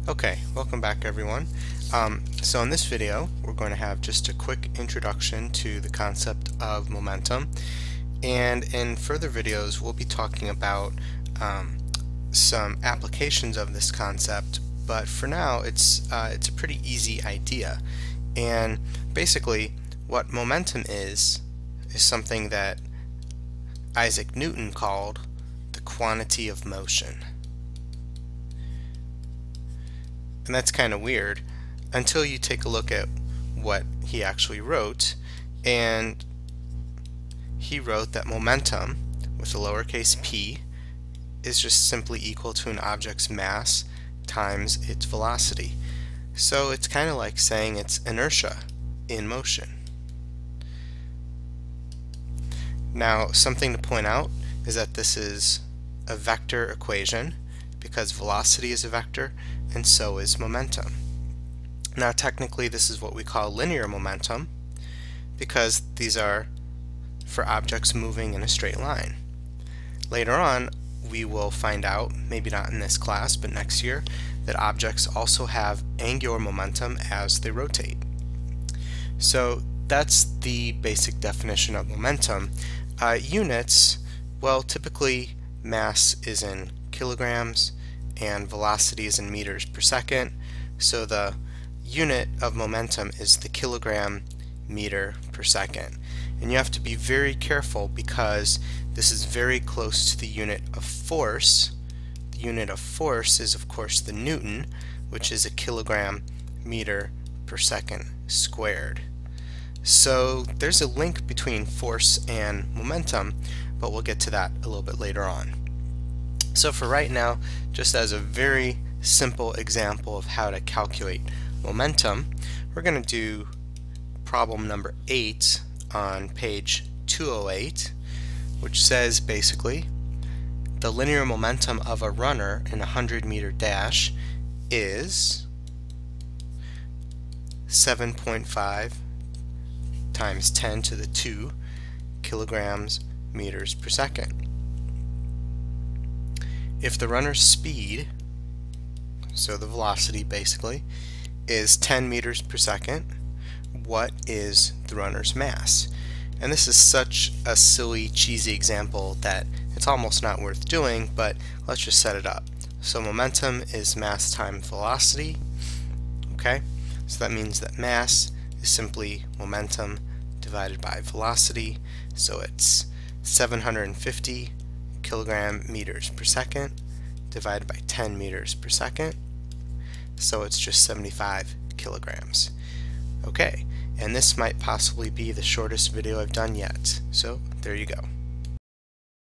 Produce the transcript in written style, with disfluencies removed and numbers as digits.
Okay, welcome back everyone. So in this video we're going to have just a quick introduction to the concept of momentum, and in further videos we'll be talking about some applications of this concept, but for now it's a pretty easy idea. And basically what momentum is something that Isaac Newton called the quantity of motion. And that's kind of weird until you take a look at what he actually wrote. And he wrote that momentum with a lowercase p is just simply equal to an object's mass times its velocity. So it's kind of like saying it's inertia in motion. Now, something to point out is that this is a vector equation because velocity is a vector and so is momentum. Now technically this is what we call linear momentum because these are for objects moving in a straight line. Later on we will find out, maybe not in this class but next year, that objects also have angular momentum as they rotate. So that's the basic definition of momentum. Units, well, typically mass is in kilograms and velocity is in meters per second, so the unit of momentum is the kilogram meter per second. And you have to be very careful because this is very close to the unit of force. The unit of force is of course the Newton, which is a kilogram meter per second squared. So there's a link between force and momentum, but we'll get to that a little bit later on. So for right now, just as a very simple example of how to calculate momentum, we're going to do problem number 8 on page 208, which says basically the linear momentum of a runner in a 100-meter dash is 7.5 times 10 to the 2 kilograms meters per second. If the runner's speed, so the velocity basically, is 10 meters per second, what is the runner's mass? And this is such a silly, cheesy example that it's almost not worth doing, but let's just set it up. So momentum is mass times velocity. Okay, so that means that mass is simply momentum divided by velocity, so it's 750 kilogram meters per second divided by 10 meters per second, so it's just 75 kilograms. Okay, and this might possibly be the shortest video I've done yet, so there you go.